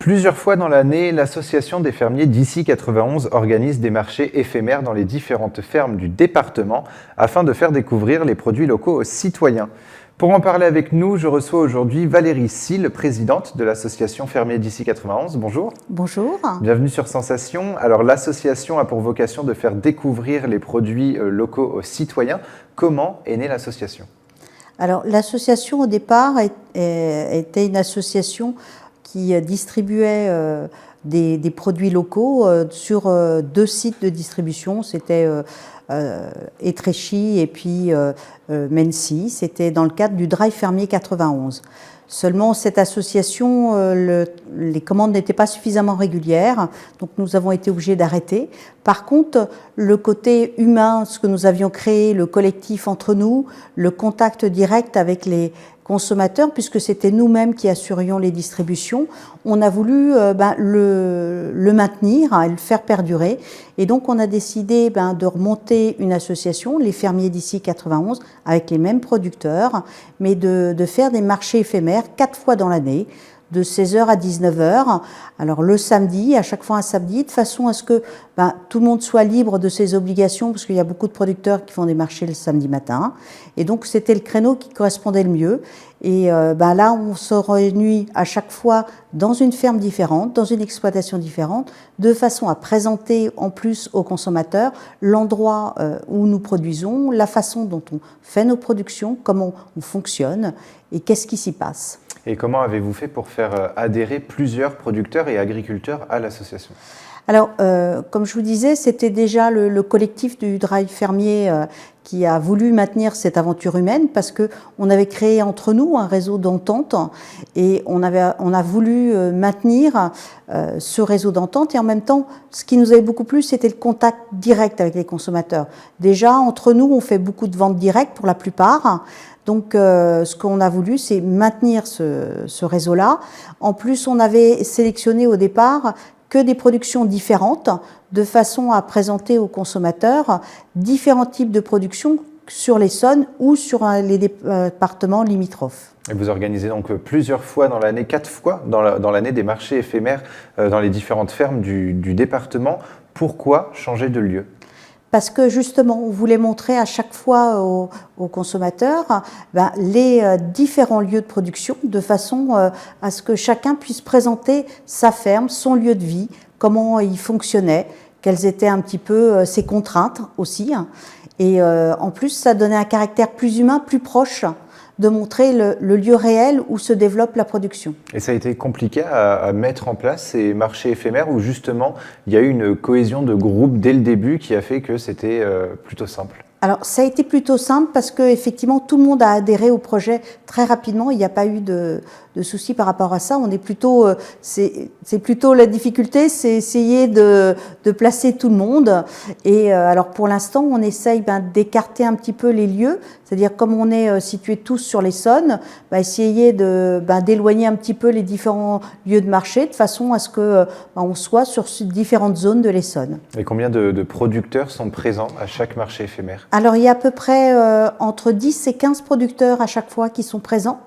Plusieurs fois dans l'année, l'association des fermiers d'Issy 91 organise des marchés éphémères dans les différentes fermes du département afin de faire découvrir les produits locaux aux citoyens. Pour en parler avec nous, je reçois aujourd'hui Valérie Sille, présidente de l'association Fermiers d'Issy 91. Bonjour. Bonjour. Bienvenue sur Sensation. Alors l'association a pour vocation de faire découvrir les produits locaux aux citoyens. Comment est née l'association ? Alors l'association au départ était une association qui distribuait des produits locaux sur deux sites de distribution. C'était Étréchy et puis Mency. C'était dans le cadre du Drive Fermier 91. Seulement, cette association, les commandes n'étaient pas suffisamment régulières, donc nous avons été obligés d'arrêter. Par contre, le côté humain, ce que nous avions créé, le collectif entre nous, le contact direct avec les consommateurs, puisque c'était nous-mêmes qui assurions les distributions, on a voulu le maintenir et le faire perdurer. Et donc, on a décidé de remonter une association, les Fermiers d'Issy 91, avec les mêmes producteurs, mais de faire des marchés éphémères 4 fois dans l'année, de 16h à 19h. Alors le samedi, à chaque fois un samedi, de façon à ce que tout le monde soit libre de ses obligations, parce qu'il y a beaucoup de producteurs qui font des marchés le samedi matin. Et donc c'était le créneau qui correspondait le mieux. Et là, on se réunit à chaque fois dans une ferme différente, dans une exploitation différente, de façon à présenter en plus aux consommateurs l'endroit où nous produisons, la façon dont on fait nos productions, comment on fonctionne et qu'est-ce qui s'y passe. Et comment avez-vous fait pour faire adhérer plusieurs producteurs et agriculteurs à l'association ? Alors, comme je vous disais, c'était déjà le collectif du Drive Fermier qui a voulu maintenir cette aventure humaine parce qu'on avait créé entre nous un réseau d'entente et on a voulu maintenir ce réseau d'entente. Et en même temps, ce qui nous avait beaucoup plu, c'était le contact direct avec les consommateurs. Déjà, entre nous, on fait beaucoup de ventes directes pour la plupart. Donc, ce qu'on a voulu, c'est maintenir ce réseau-là. En plus, on avait sélectionné au départ que des productions différentes, de façon à présenter aux consommateurs différents types de productions sur l'Essonne ou sur les départements limitrophes. Et vous organisez donc plusieurs fois dans l'année, 4 fois dans l'année, des marchés éphémères dans les différentes fermes du département. Pourquoi changer de lieu ? Parce que justement, on voulait montrer à chaque fois aux consommateurs les différents lieux de production de façon à ce que chacun puisse présenter sa ferme, son lieu de vie, comment il fonctionnait, quelles étaient un petit peu ses contraintes aussi. Et en plus, ça donnait un caractère plus humain, plus proche, de montrer le lieu réel où se développe la production. Et ça a été compliqué à mettre en place ces marchés éphémères où justement il y a eu une cohésion de groupe dès le début qui a fait que c'était plutôt simple ? Alors, ça a été plutôt simple parce que effectivement tout le monde a adhéré au projet très rapidement. Il n'y a pas eu de soucis par rapport à ça. On est plutôt, c'est plutôt la difficulté, c'est essayer de placer tout le monde. Et alors pour l'instant, on essaye d'écarter un petit peu les lieux, c'est-à-dire comme on est situés tous sur l'Essonne, essayer d'éloigner un petit peu les différents lieux de marché de façon à ce que on soit sur différentes zones de l'Essonne. Et combien de producteurs sont présents à chaque marché éphémère ? Alors, il y a à peu près entre 10 et 15 producteurs à chaque fois qui sont présents.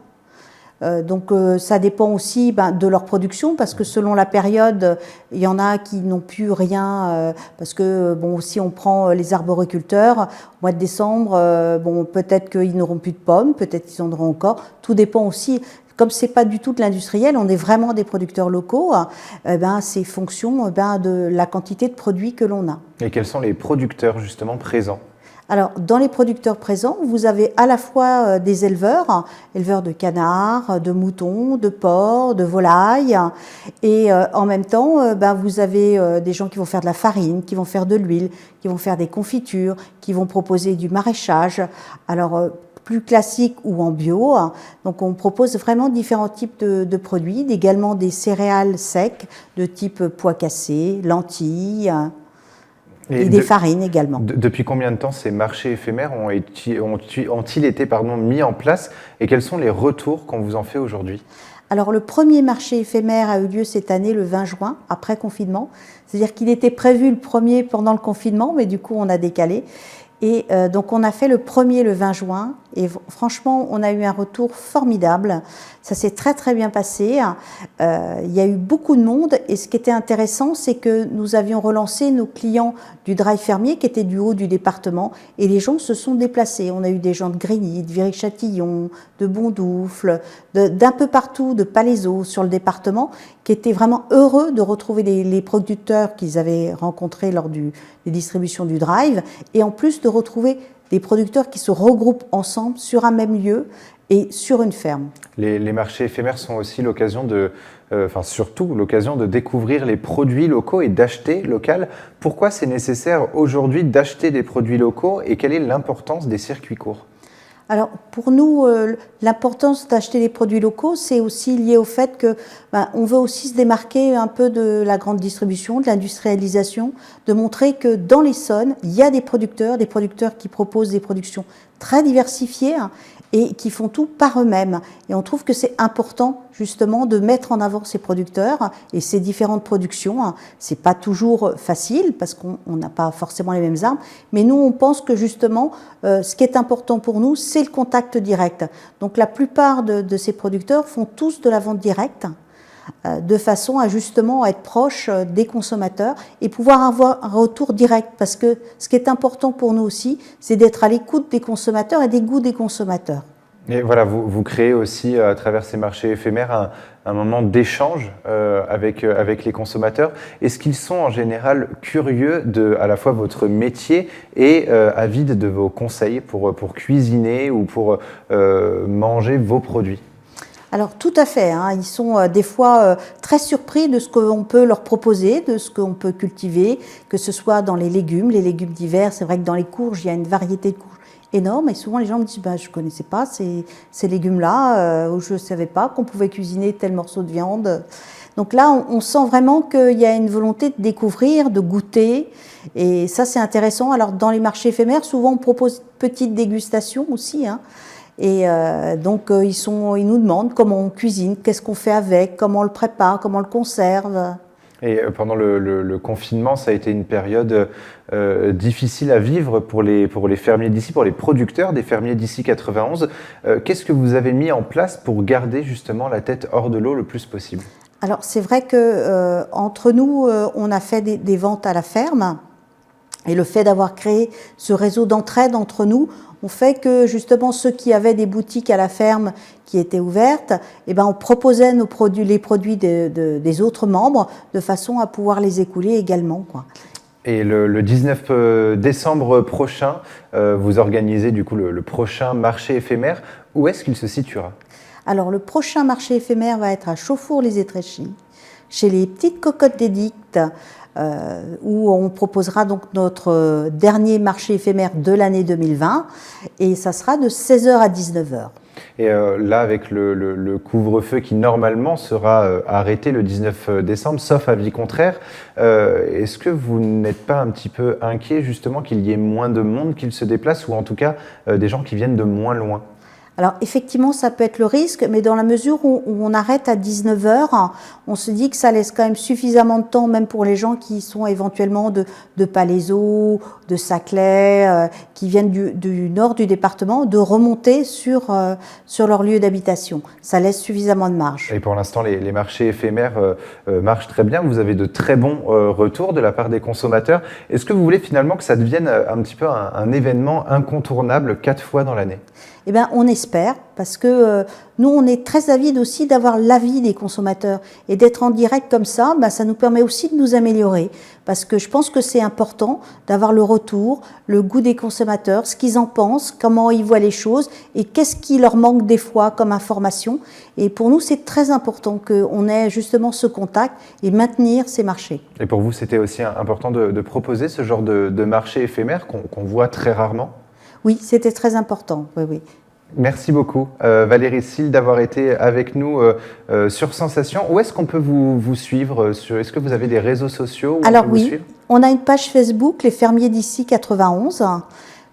Donc, ça dépend aussi de leur production parce que selon la période, il y en a qui n'ont plus rien parce que, si on prend les arboriculteurs, au mois de décembre, peut-être qu'ils n'auront plus de pommes, peut-être qu'ils en auront encore. Tout dépend aussi. Comme c'est pas du tout de l'industriel, on est vraiment des producteurs locaux, c'est fonction de la quantité de produits que l'on a. Et quels sont les producteurs justement présents ? Alors, dans les producteurs présents, vous avez à la fois des éleveurs de canards, de moutons, de porcs, de volailles, et en même temps, vous avez des gens qui vont faire de la farine, qui vont faire de l'huile, qui vont faire des confitures, qui vont proposer du maraîchage. Alors, plus classique ou en bio. Donc on propose vraiment différents types de produits, également des céréales secs de type pois cassés, lentilles et des farines également. Depuis combien de temps ces marchés éphémères ont-ils été mis en place et quels sont les retours qu'on vous en fait aujourd'hui ? Alors le premier marché éphémère a eu lieu cette année le 20 juin, après confinement. C'est-à-dire qu'il était prévu le premier pendant le confinement, mais du coup on a décalé. Et donc on a fait le premier le 20 juin et franchement on a eu un retour formidable. Ça s'est très très bien passé. Il y a eu beaucoup de monde et ce qui était intéressant c'est que nous avions relancé nos clients du drive fermier qui étaient du haut du département et les gens se sont déplacés. On a eu des gens de Grigny, de Viry-Châtillon, de Bondoufle, d'un peu partout, de Palaiseau sur le département qui étaient vraiment heureux de retrouver les producteurs qu'ils avaient rencontrés lors des distributions du drive et en plus de retrouver des producteurs qui se regroupent ensemble sur un même lieu et sur une ferme. Les marchés éphémères sont aussi l'occasion surtout l'occasion de découvrir les produits locaux et d'acheter local. Pourquoi c'est nécessaire aujourd'hui d'acheter des produits locaux et quelle est l'importance des circuits courts ? Alors pour nous, l'importance d'acheter des produits locaux, c'est aussi lié au fait que on veut aussi se démarquer un peu de la grande distribution, de l'industrialisation, de montrer que dans l'Essonne, il y a des producteurs qui proposent des productions très diversifiées et qui font tout par eux-mêmes. Et on trouve que c'est important justement de mettre en avant ces producteurs et ces différentes productions. C'est pas toujours facile parce qu'on n'a pas forcément les mêmes armes, mais nous on pense que justement ce qui est important pour nous, c'est le contact direct. Donc la plupart de ces producteurs font tous de la vente directe de façon à justement être proche des consommateurs et pouvoir avoir un retour direct parce que ce qui est important pour nous aussi, c'est d'être à l'écoute des consommateurs et des goûts des consommateurs. Et voilà, vous créez aussi à travers ces marchés éphémères un moment d'échange avec les consommateurs. Est-ce qu'ils sont en général curieux de à la fois votre métier et avides de vos conseils pour cuisiner ou pour manger vos produits ? Alors tout à fait, ils sont des fois très surpris de ce qu'on peut leur proposer, de ce qu'on peut cultiver, que ce soit dans les légumes d'hiver. C'est vrai que dans les courges, il y a une variété de courges énorme et souvent les gens me disent je ne connaissais pas ces légumes-là, ou je ne savais pas qu'on pouvait cuisiner tel morceau de viande. Donc là, on sent vraiment qu'il y a une volonté de découvrir, de goûter et ça c'est intéressant. Alors dans les marchés éphémères, souvent on propose une petite dégustation aussi, et donc ils nous demandent comment on cuisine, qu'est-ce qu'on fait avec, comment on le prépare, comment on le conserve. Et pendant le confinement, ça a été une période difficile à vivre pour les fermiers d'ici, pour les producteurs des fermiers d'ici 91. Qu'est-ce que vous avez mis en place pour garder justement la tête hors de l'eau le plus possible ? Alors c'est vrai que entre nous, on a fait des ventes à la ferme et le fait d'avoir créé ce réseau d'entraide entre nous, on fait que justement ceux qui avaient des boutiques à la ferme qui étaient ouvertes, on proposait les produits des autres membres de façon à pouvoir les écouler également, quoi. Et le 19 décembre prochain, vous organisez du coup le prochain marché éphémère. Où est-ce qu'il se situera ? Alors le prochain marché éphémère va être à Chauffour-les-Étréchy, chez les petites cocottes d'édicte, où on proposera donc notre dernier marché éphémère de l'année 2020 et ça sera de 16h à 19h. Et là, avec le couvre-feu qui normalement sera arrêté le 19 décembre, sauf avis contraire, est-ce que vous n'êtes pas un petit peu inquiet justement qu'il y ait moins de monde qui se déplace ou en tout cas des gens qui viennent de moins loin ? Alors effectivement, ça peut être le risque, mais dans la mesure où on arrête à 19h, on se dit que ça laisse quand même suffisamment de temps, même pour les gens qui sont éventuellement de Palaiseau, de Saclay, qui viennent du nord du département, de remonter sur leur lieu d'habitation. Ça laisse suffisamment de marge. Et pour l'instant, les marchés éphémères marchent très bien. Vous avez de très bons retours de la part des consommateurs. Est-ce que vous voulez finalement que ça devienne un petit peu un événement incontournable 4 fois dans l'année ? On espère, parce que nous, on est très avides aussi d'avoir l'avis des consommateurs. Et d'être en direct comme ça, ça nous permet aussi de nous améliorer. Parce que je pense que c'est important d'avoir le retour, le goût des consommateurs, ce qu'ils en pensent, comment ils voient les choses et qu'est-ce qui leur manque des fois comme information. Et pour nous, c'est très important qu'on ait justement ce contact et maintenir ces marchés. Et pour vous, c'était aussi important de proposer ce genre de marché éphémère qu'on voit très rarement ? Oui, c'était très important, oui. Merci beaucoup Valérie Sil d'avoir été avec nous sur Sensation. Où est-ce qu'on peut vous suivre est-ce que vous avez des réseaux sociaux où Alors on peut vous suivre ? On a une page Facebook, Les Fermiers d'ici 91.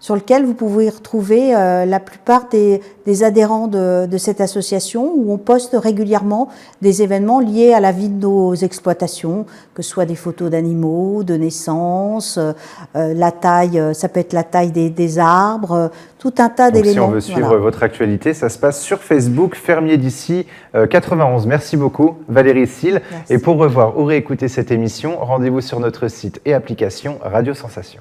sur lequel vous pouvez retrouver la plupart des adhérents de cette association, où on poste régulièrement des événements liés à la vie de nos exploitations, que ce soit des photos d'animaux, de naissance, la taille, ça peut être la taille des arbres, tout un tas d'éléments. Si on veut suivre votre actualité, ça se passe sur Facebook, Fermier d'ici 91. Merci beaucoup Valérie Cille. Et pour revoir ou réécouter cette émission, rendez-vous sur notre site et application Radio Sensation.